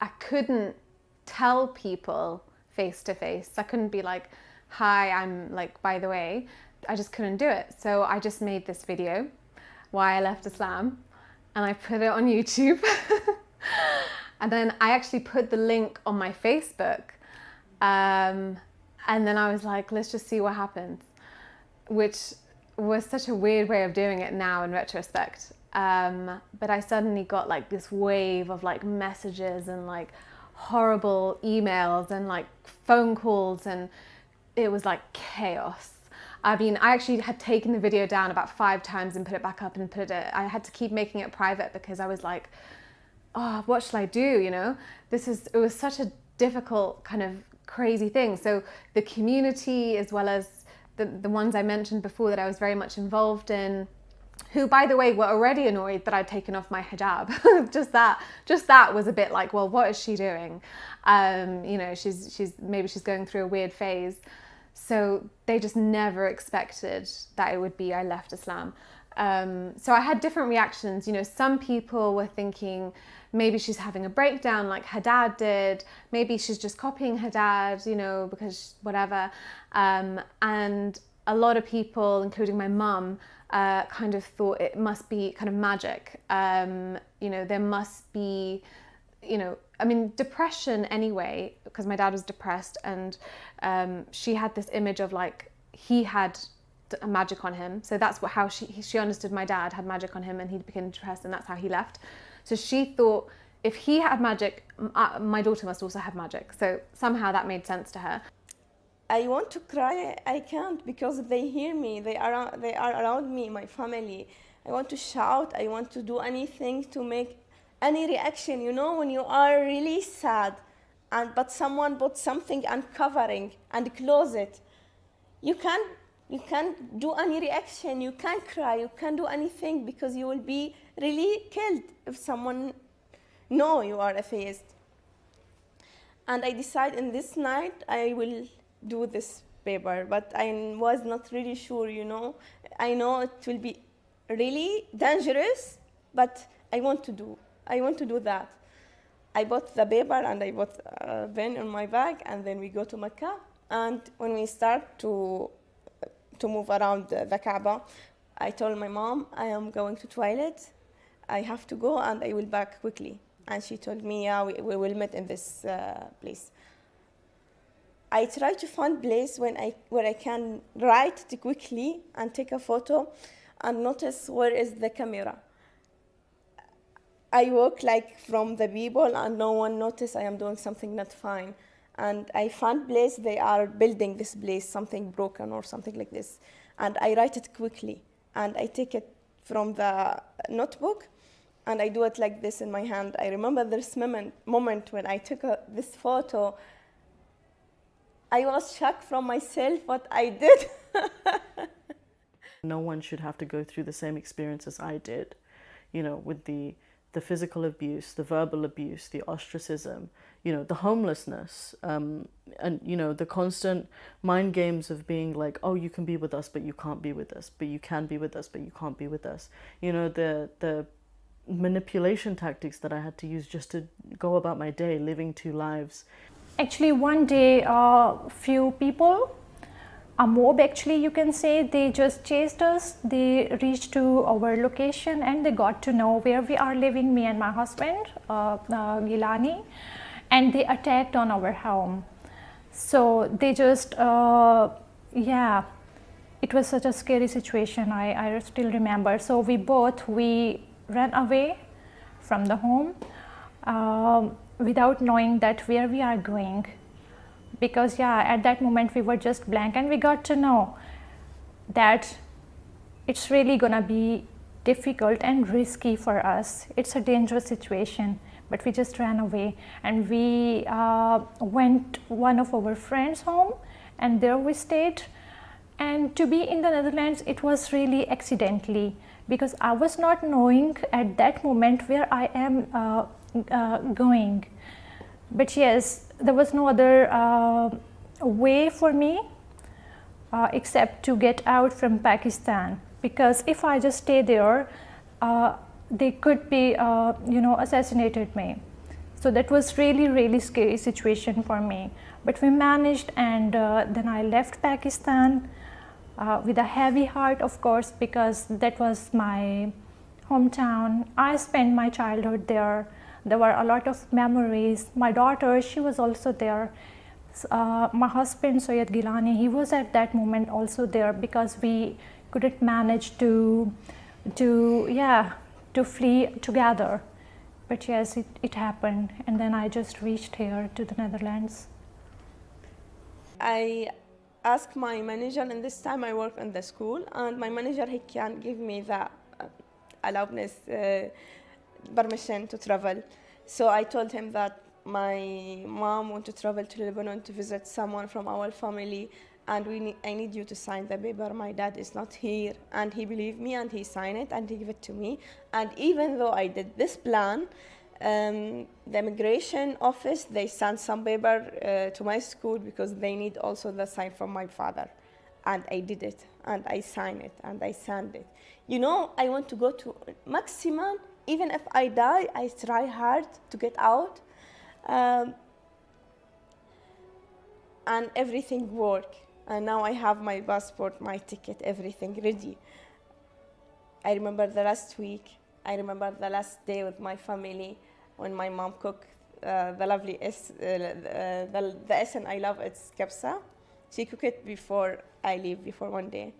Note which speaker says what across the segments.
Speaker 1: I couldn't tell people face to face. I couldn't be like, hi, I'm like, by the way, I just couldn't do it. So I just made this video, why I left Islam, and I put it on YouTube. And then I actually put the link on my Facebook. And then I was like, let's just see what happens, which was such a weird way of doing it now in retrospect. But I suddenly got like this wave of like messages and like horrible emails and like phone calls, and it was like chaos. I mean, I actually had taken the video down about 5 times and put it back up and I had to keep making it private because I was like, oh, what should I do? You know, it was such a difficult kind of crazy thing. So the community, as well as the ones I mentioned before that I was very much involved in, who, by the way, were already annoyed that I'd taken off my hijab. just that was a bit like, well, what is she doing? You know, maybe she's going through a weird phase. So they just never expected that it would be I left Islam. So I had different reactions. You know, some people were thinking maybe she's having a breakdown like her dad did. Maybe she's just copying her dad, you know, because whatever. And a lot of people, including my mum, kind of thought it must be kind of magic. You know, there must be, you know, I mean, depression anyway, because my dad was depressed, and she had this image of like he had a magic on him. So that's how she understood my dad had magic on him, and he became depressed, and that's how he left. So she thought if he had magic, my daughter must also have magic. So somehow that made sense to her.
Speaker 2: I want to cry, I can't, because they hear me, they are around me, my family. I want to shout, I want to do anything to make any reaction. You know, when you are really sad, but someone put something uncovering and close it, you can't do any reaction, you can't cry, you can't do anything, because you will be really killed if someone know you are atheist. And I decided in this night I will do this paper, but I was not really sure, you know. I know it will be really dangerous, but I want to do that. I bought the paper and I bought a pen in my bag, and then we go to Mecca. And when we start to move around the Kaaba, I told my mom, I am going to toilet, I have to go and I will back quickly. And she told me, yeah, we will meet in this place. I try to find place where I can write it quickly and take a photo and notice where is the camera. I walk like from the people and no one notice I am doing something not fine. And I found place, they are building this place, something broken or something like this. And I write it quickly. And I take it from the notebook and I do it like this in my hand. I remember this moment when I took this photo. I was shocked from myself what I did.
Speaker 3: No one should have to go through the same experience as I did, you know, with the physical abuse, the verbal abuse, the ostracism, you know, the homelessness, and, you know, the constant mind games of being like, oh, you can be with us, but you can't be with us, but you can be with us, but you can't be with us. You know, the manipulation tactics that I had to use just to go about my day, living 2 lives.
Speaker 4: Actually, one day, few people, a mob actually, you can say, they just chased us. They reached to our location and they got to know where we are living, me and my husband, Gilani, and they attacked on our home. So they just, yeah, it was such a scary situation. I still remember. So we ran away from the home. Without knowing that where we are going, because yeah, at that moment we were just blank, and we got to know that it's really gonna be difficult and risky for us. It's a dangerous situation, but we just ran away, and we went one of our friends' home, and there we stayed. And to be in the Netherlands, it was really accidentally, because I was not knowing at that moment where I am going. But yes, there was no other way for me except to get out from Pakistan, because if I just stay there, they could be, you know, assassinated me. So that was really scary situation for me. But we managed, and then I left Pakistan with a heavy heart, of course, because that was my hometown. I spent my childhood there. There were a lot of memories. My daughter, she was also there. My husband, Soyed Gilani, he was at that moment also there, because we couldn't manage to flee together. But yes, it happened, and then I just reached here to the Netherlands.
Speaker 2: I asked my manager, and this time I work in the school, and my manager, he can't give me the allowance, permission to travel. So I told him that my mom wants to travel to Lebanon to visit someone from our family, and I need you to sign the paper. My dad is not here. And he believed me, and he signed it, and he gave it to me. And even though I did this plan, the immigration office, they sent some paper to my school, because they need also the sign from my father. And I did it, and I signed it, and I signed it. You know, I want to go to maximum. Even if I die, I try hard to get out. And everything worked. And now I have my passport, my ticket, everything ready. I remember the last week. I remember the last day with my family when my mom cooked the lovely the essence I love. It's kabsa. She cooked it before I leave, before one day.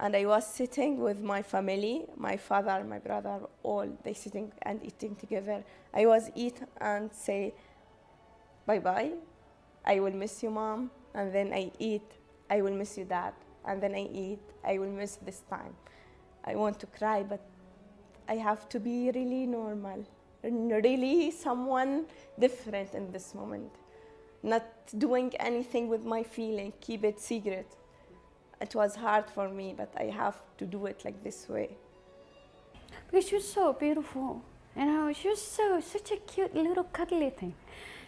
Speaker 2: And I was sitting with my family, my father, my brother, all they sitting and eating together. I was eat and say, bye-bye. I will miss you, Mom. And then I eat. I will miss you, Dad. And then I eat. I will miss this time. I want to cry, but I have to be really normal, really someone different in this moment. Not doing anything with my feeling, keep it secret. It was hard for me, but I have to do it like this way.
Speaker 5: Because she was so beautiful, you know, she was such a cute little cuddly thing.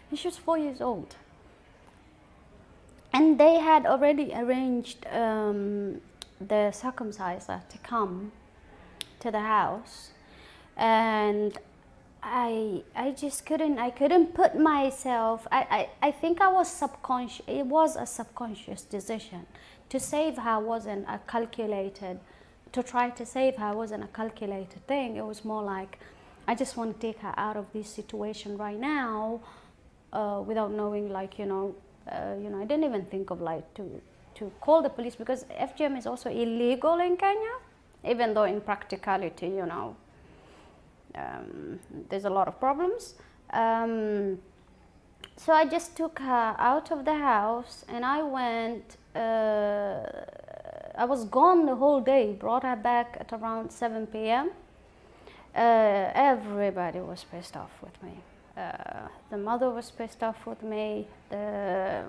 Speaker 5: And she was 4 years old. And they had already arranged the circumciser to come to the house. And I just couldn't put myself, I think I was subconscious, it was a subconscious decision. To save her wasn't a calculated, to try to save her wasn't a calculated thing. It was more like, I just want to take her out of this situation right now, without knowing, like, I didn't even think of like to call the police, because FGM is also illegal in Kenya, even though in practicality, there's a lot of problems. So I just took her out of the house, and I went, I was gone the whole day, brought her back at around 7 p.m. Everybody was pissed off with me. The mother was pissed off with me. The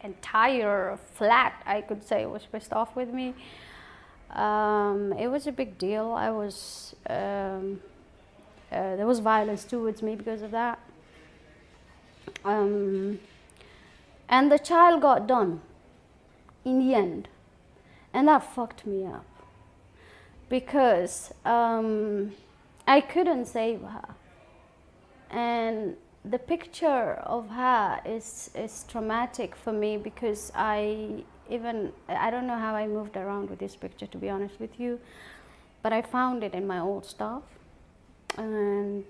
Speaker 5: entire flat, I could say, was pissed off with me. It was a big deal. There was violence towards me because of that. And the child got done in the end, and that fucked me up, because I couldn't save her. And the picture of her is traumatic for me, because I don't know how I moved around with this picture, to be honest with you, but I found it in my old stuff. And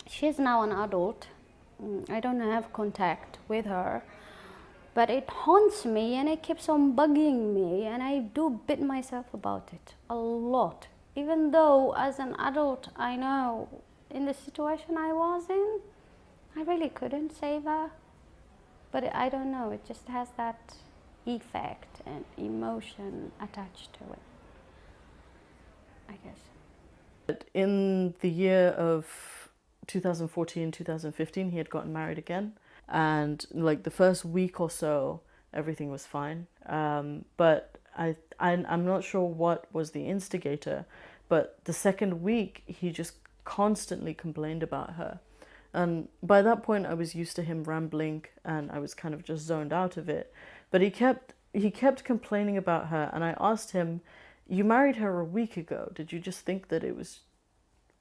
Speaker 5: she's now an adult. I don't have contact with her, but it haunts me and it keeps on bugging me, and I do beat myself about it a lot, even though as an adult I know in the situation I was in, I really couldn't save her. But I don't know, it just has that effect and emotion attached to it, I guess.
Speaker 3: In the year of 2014, 2015, he had gotten married again. And like the first week or so, everything was fine. But I'm not sure what was the instigator, but the second week, he just constantly complained about her. And by that point, I was used to him rambling, and I was kind of just zoned out of it. But he kept complaining about her, and I asked him, "You married her a week ago. Did you just think that it was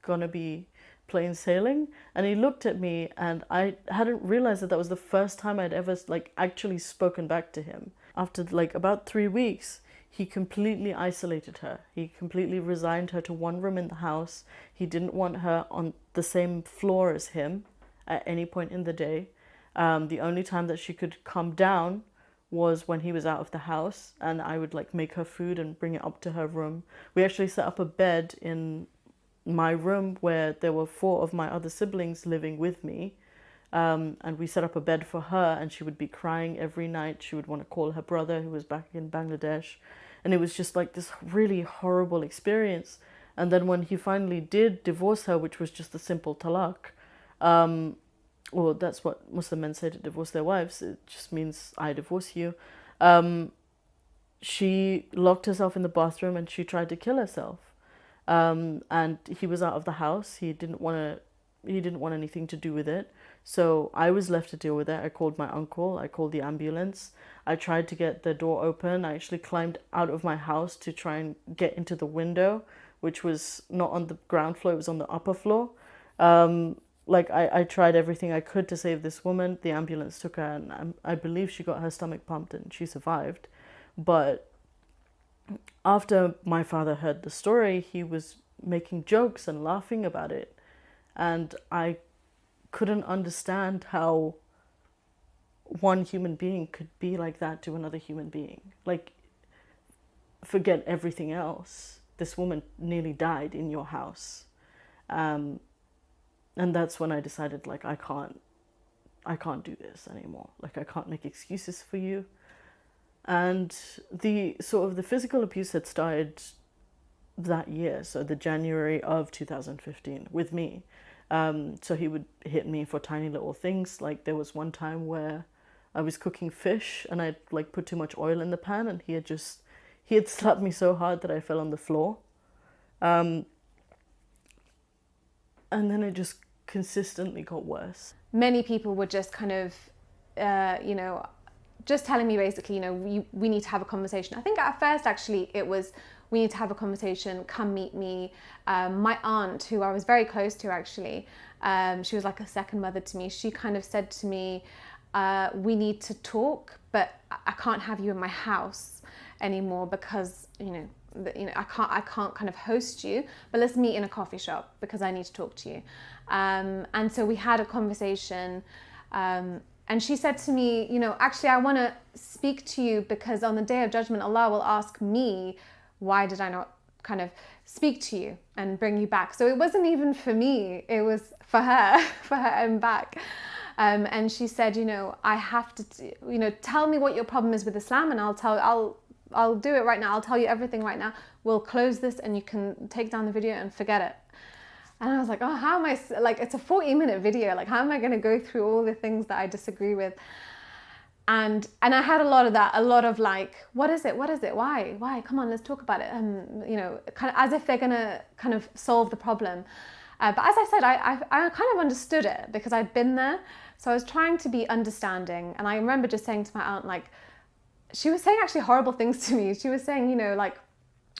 Speaker 3: gonna be plain sailing, and he looked at me, and I hadn't realized that that was the first time I'd ever like actually spoken back to him. After like about 3 weeks, he completely isolated her. He completely resigned her to one room in the house. He didn't want her on the same floor as him at any point in the day. The only time that she could come down was when he was out of the house, and I would like make her food and bring it up to her room. We actually set up a bed in my room where there were 4 of my other siblings living with me, and we set up a bed for her, and she would be crying every night. She would want to call her brother who was back in Bangladesh, and it was just like this really horrible experience. And then when he finally did divorce her, which was just a simple talaq, well, that's what Muslim men say to divorce their wives. It just means I divorce you. She locked herself in the bathroom and she tried to kill herself. And he was out of the house. He didn't want anything to do with it. So I was left to deal with it. I called my uncle. I called the ambulance. I tried to get the door open. I actually climbed out of my house to try and get into the window, which was not on the ground floor. It was on the upper floor. I tried everything I could to save this woman. The ambulance took her, and I believe she got her stomach pumped and she survived. But after my father heard the story, he was making jokes and laughing about it. And I couldn't understand how one human being could be like that to another human being. Like, forget everything else. This woman nearly died in your house. And that's when I decided, like, I can't do this anymore. Like, I can't make excuses for you. And the physical abuse had started that year, so the January of 2015 with me. So he would hit me for tiny little things. Like, there was one time where I was cooking fish and I'd like put too much oil in the pan, and he had slapped me so hard that I fell on the floor. And then it just consistently got worse.
Speaker 1: Many people were just kind of, just telling me basically, we need to have a conversation. I think at first actually it was, we need to have a conversation, come meet me. My aunt, who I was very close to actually, she was like a second mother to me. She kind of said to me, we need to talk, but I can't have you in my house anymore because, I can't kind of host you, but let's meet in a coffee shop because I need to talk to you. And so we had a conversation, and she said to me, actually I want to speak to you because on the Day of Judgment, Allah will ask me, why did I not kind of speak to you and bring you back? So it wasn't even for me, it was for her, for her own back. And she said, I have to, tell me what your problem is with Islam, and I'll do it right now. I'll tell you everything right now. We'll close this and you can take down the video and forget it. And I was like, oh, how am I, like, it's a 40-minute video. Like, how am I going to go through all the things that I disagree with? And I had a lot of that, a lot of like, what is it? Why? Come on, let's talk about it. Kind of as if they're going to kind of solve the problem. But as I said, I kind of understood it because I'd been there. So I was trying to be understanding. And I remember just saying to my aunt, like, she was saying actually horrible things to me. She was saying, like,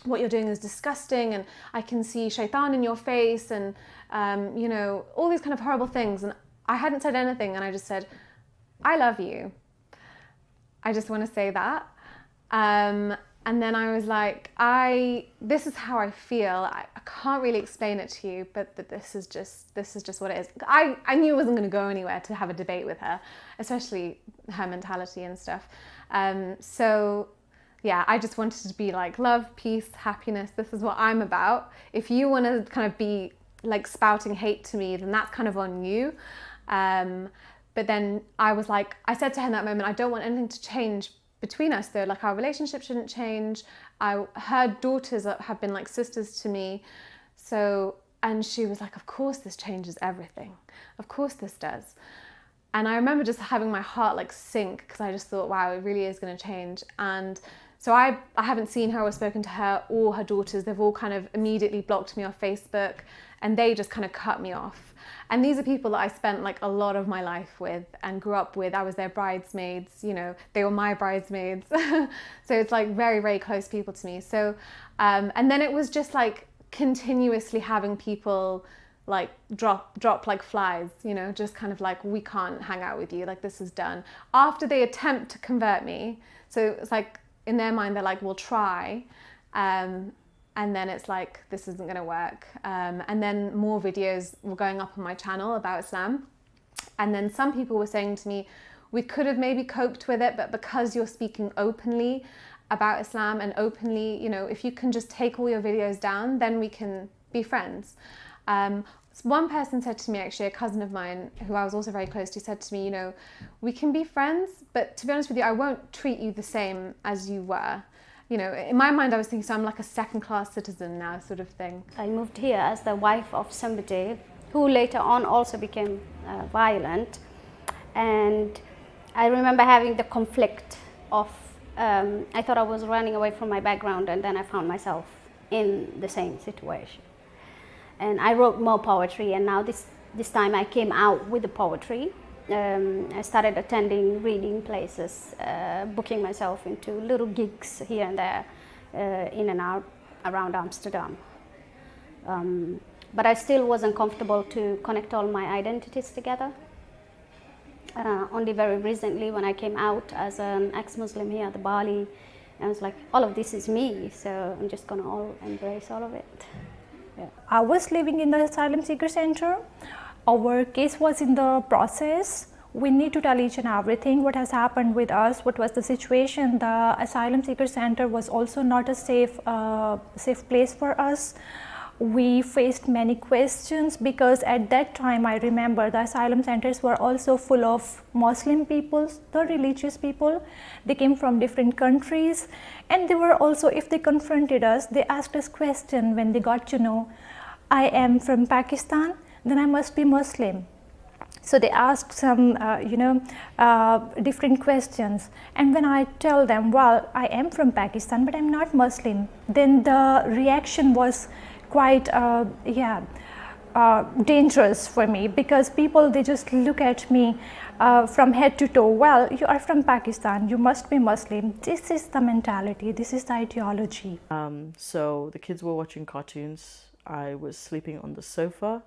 Speaker 1: what you're doing is disgusting, and I can see shaitan in your face, and, all these kind of horrible things. And I hadn't said anything, and I just said, I love you. I just want to say that. And then I was like, this is how I feel. I can't really explain it to you, but this is just what it is. I knew it wasn't going to go anywhere to have a debate with her, especially her mentality and stuff. So yeah, I just wanted to be like, love, peace, happiness. This is what I'm about. If you want to kind of be like spouting hate to me, then that's kind of on you. But then I was like, I said to her in that moment, I don't want anything to change between us though. Like, our relationship shouldn't change. Her daughters have been like sisters to me. So, and she was like, of course this changes everything. Of course this does. And I remember just having my heart like sink, because I just thought, wow, it really is going to change. And so I haven't seen her or spoken to her or her daughters. They've all kind of immediately blocked me off Facebook, and they just kind of cut me off. And these are people that I spent like a lot of my life with and grew up with. I was their bridesmaids, they were my bridesmaids. So it's like very, very close people to me. So, and then it was just like continuously having people like drop like flies, you know, just kind of like, we can't hang out with you, like this is done. After they attempt to convert me, so it's like in their mind they're like, we'll try, and then it's like, this isn't going to work, and then more videos were going up on my channel about Islam, and then some people were saying to me, we could have maybe coped with it, but because you're speaking openly about Islam and openly, you know, if you can just take all your videos down, then we can be friends. One person said to me, actually, a cousin of mine who I was also very close to, said to me, you know, we can be friends, but to be honest with you, I won't treat you the same as you were. You know, in my mind, I was thinking, so I'm like a second-class citizen now, sort of thing.
Speaker 5: I moved here as the wife of somebody who later on also became violent. And I remember having the conflict of, I thought I was running away from my background, and then I found myself in the same situation. And I wrote more poetry, and now this time I came out with the poetry. I started attending reading places, booking myself into little gigs here and there, in and out around Amsterdam. But I still wasn't comfortable to connect all my identities together. Only very recently, when I came out as an ex-Muslim here at the Bali, I was like, all of this is me, so I'm just gonna embrace all of it. Yeah.
Speaker 4: I was living in the asylum seeker center. Our case was in the process. We need to tell each and everything what has happened with us, what was the situation. The asylum seeker center was also not a safe place for us. We faced many questions because at that time, I remember the asylum centers were also full of Muslim people, the religious people. They came from different countries, and they were also, if they confronted us, they asked us questions when they got to know, I am from Pakistan, then I must be Muslim. So they asked some, different questions. And when I tell them, well, I am from Pakistan, but I'm not Muslim, then the reaction was quite dangerous for me, because people, they just look at me from head to toe. Well, you are from Pakistan, you must be Muslim. This is the mentality, this is the ideology.
Speaker 3: So the kids were watching cartoons. I was sleeping on the sofa.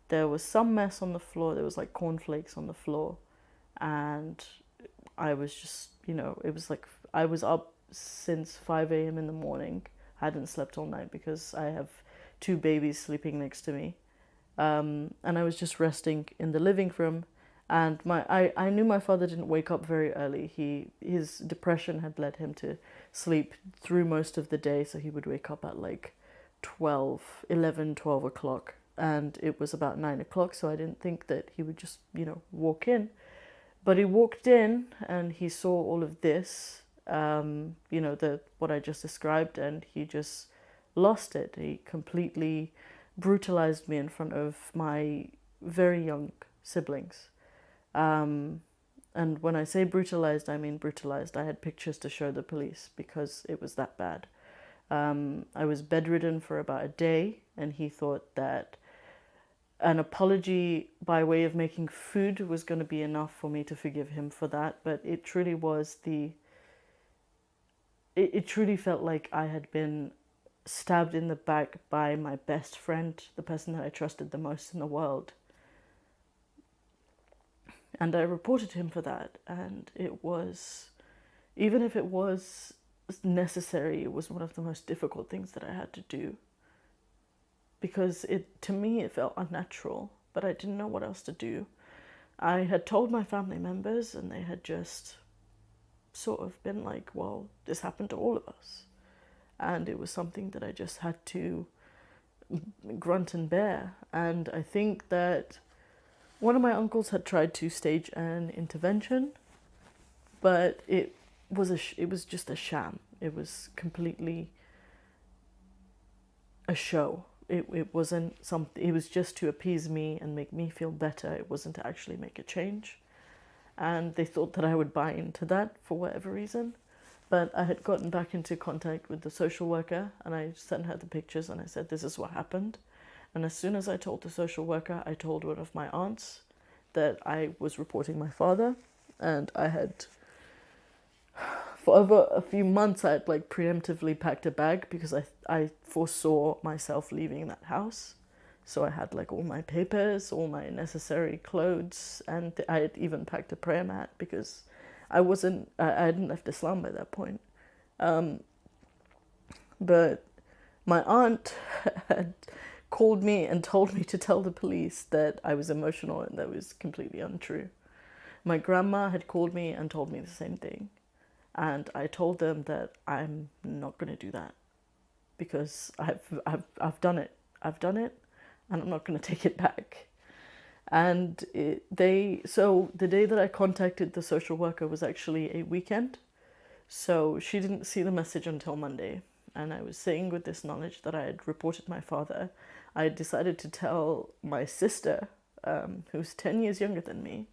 Speaker 3: There was some mess on the floor. There was like cornflakes on the floor. And I was just, it was like I was up since 5 a.m. in the morning. I hadn't slept all night because I have 2 babies sleeping next to me. And I was just resting in the living room. And I knew my father didn't wake up very early. His depression had led him to sleep through most of the day. So he would wake up at like 12 o'clock. And it was about 9 o'clock. So I didn't think that he would just, walk in. But he walked in and he saw all of this, what I just described, and he just lost it. He completely brutalized me in front of my very young siblings. And when I say brutalized, I mean brutalized. I had pictures to show the police because it was that bad. I was bedridden for about a day, and he thought that an apology by way of making food was going to be enough for me to forgive him for that. But it truly was it truly felt like I had been stabbed in the back by my best friend, the person that I trusted the most in the world. And I reported him for that, and it was, even if it was necessary, it was one of the most difficult things that I had to do. Because to me, it felt unnatural, but I didn't know what else to do. I had told my family members, and they had just sort of been like, well, this happened to all of us. And it was something that I just had to grunt and bear. And I think that one of my uncles had tried to stage an intervention, but it was just a sham. It was completely a show. It wasn't something. It was just to appease me and make me feel better. It wasn't to actually make a change. And they thought that I would buy into that for whatever reason. But I had gotten back into contact with the social worker, and I sent her the pictures, and I said, this is what happened. And as soon as I told the social worker, I told one of my aunts that I was reporting my father, and I had, for over a few months, I had preemptively packed a bag because I foresaw myself leaving that house. So I had like all my papers, all my necessary clothes, and I had even packed a prayer mat because I hadn't left Islam by that point. But my aunt had called me and told me to tell the police that I was emotional, and that was completely untrue. My grandma had called me and told me the same thing. And I told them that I'm not going to do that because I've done it. I've done it, and I'm not going to take it back. And so the day that I contacted the social worker was actually a weekend. So she didn't see the message until Monday. And I was saying, with this knowledge that I had reported my father, I had decided to tell my sister, who's 10 years younger than me,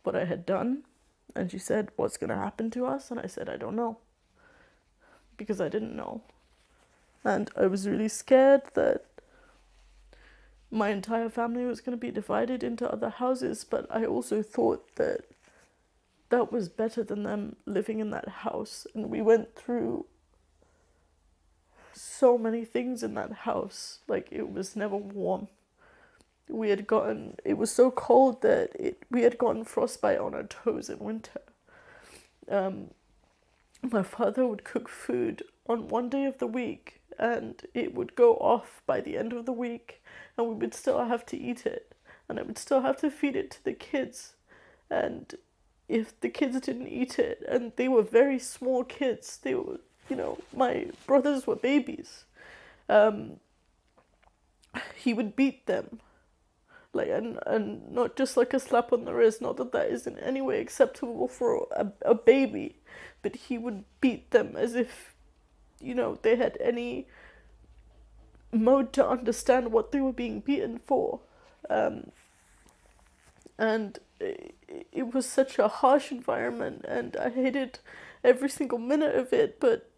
Speaker 3: what I had done. And she said, what's going to happen to us? And I said, I don't know. Because I didn't know. And I was really scared that my entire family was going to be divided into other houses. But I also thought that that was better than them living in that house. And we went through so many things in that house. Like, it was never warm. It was so cold that we had gotten frostbite on our toes in winter. My father would cook food on one day of the week, and it would go off by the end of the week, and we would still have to eat it, and I would still have to feed it to the kids. And if the kids didn't eat it, and they were very small kids, they were, my brothers were babies, he would beat them. Like, and not just like a slap on the wrist, not that that is in any way acceptable for a baby, but he would beat them as if, they had any mode to understand what they were being beaten for. And it was such a harsh environment, and I hated every single minute of it, but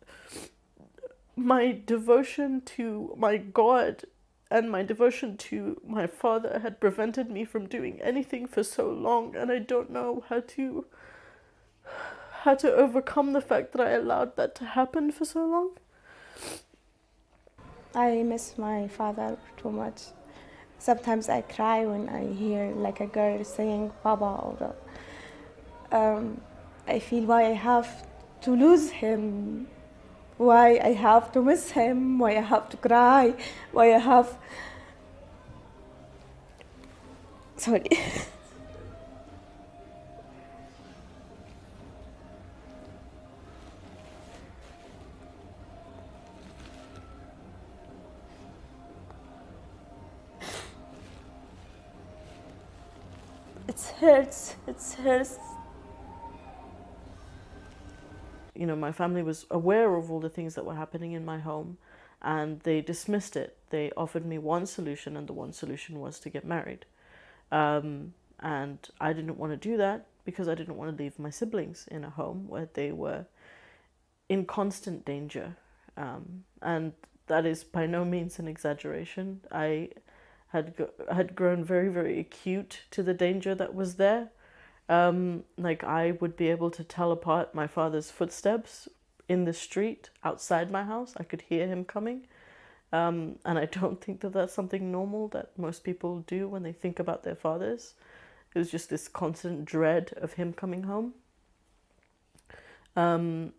Speaker 3: my devotion to my God and my devotion to my father had prevented me from doing anything for so long, and I don't know how to overcome the fact that I allowed that to happen for so long.
Speaker 2: I miss my father too much. Sometimes I cry when I hear like a girl saying Baba, or I feel why I have to lose him, why I have to miss him, why I have to cry, why I have... Sorry. It hurts.
Speaker 3: My family was aware of all the things that were happening in my home, and they dismissed it. They offered me one solution, and the one solution was to get married. And I didn't want to do that because I didn't want to leave my siblings in a home where they were in constant danger. And that is by no means an exaggeration. I had grown very, very acute to the danger that was there. Like, I would be able to tell apart my father's footsteps in the street outside my house. I could hear him coming. And I don't think that that's something normal that most people do when they think about their fathers. It was just this constant dread of him coming home. And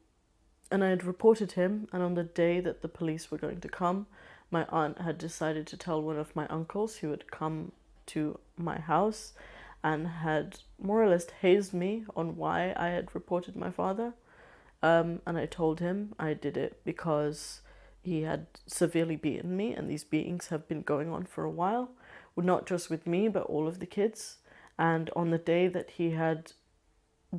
Speaker 3: I had reported him, and on the day that the police were going to come, my aunt had decided to tell one of my uncles who had come to my house and had more or less hazed me on why I had reported my father. And I told him I did it because he had severely beaten me, and these beatings have been going on for a while, not just with me, but all of the kids. And on the day that he had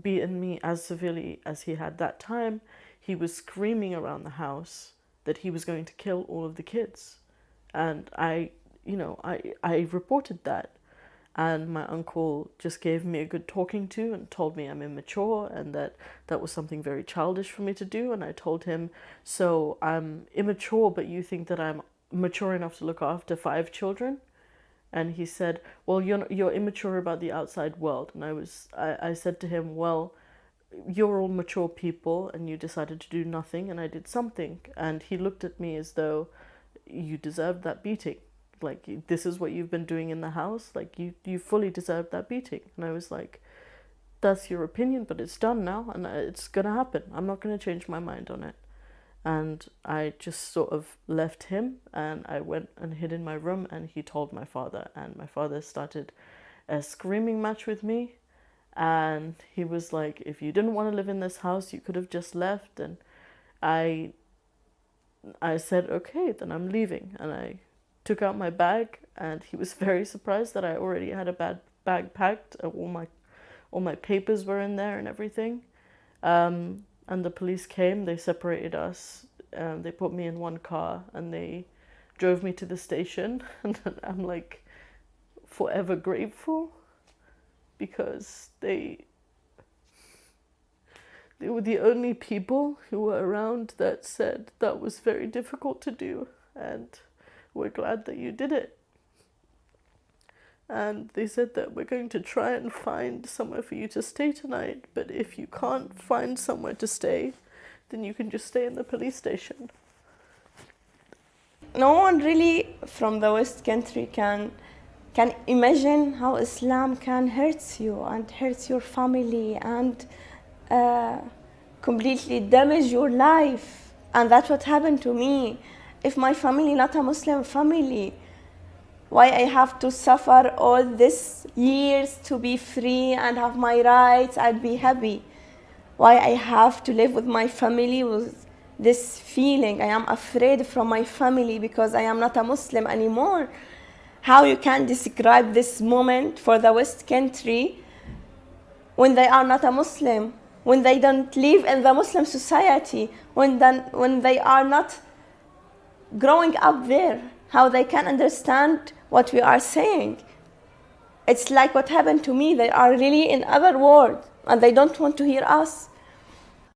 Speaker 3: beaten me as severely as he had that time, he was screaming around the house that he was going to kill all of the kids. And I reported that. And my uncle just gave me a good talking to and told me I'm immature and that was something very childish for me to do. And I told him, so I'm immature, but you think that I'm mature enough to look after 5 children? And he said, well, you're immature about the outside world. And I said to him, well, you're all mature people and you decided to do nothing, and I did something. And he looked at me as though, you deserved that beating. like, this is what you've been doing in the house, like, you fully deserve that beating. And I was like, that's your opinion, but it's done now, and it's gonna happen. I'm not gonna change my mind on it. And I just sort of left him, and I went and hid in my room, and he told my father, and my father started a screaming match with me. And he was like, if you didn't want to live in this house, you could have just left. And I said, okay, then I'm leaving. And I took out my bag, and he was very surprised that I already had a bag packed. All my papers were in there and everything. And the police came, they separated us, they put me in one car, and they drove me to the station. And I'm like forever grateful, because they were the only people who were around that said that was very difficult to do, and we're glad that you did it. And they said that we're going to try and find somewhere for you to stay tonight, but if you can't find somewhere to stay, then you can just stay in the police station.
Speaker 2: No one really from the West country can imagine how Islam can hurt you and hurt your family and completely damage your life. And that's what happened to me. If my family not a Muslim family, why I have to suffer all these years to be free and have my rights and be happy? Why I have to live with my family with this feeling? I am afraid from my family because I am not a Muslim anymore. How you can describe this moment for the West country when they are not a Muslim, when they don't live in the Muslim society, when they are not growing up there, how they can understand what we are saying? It's like what happened to me. They are really in other world, and they don't want to hear us.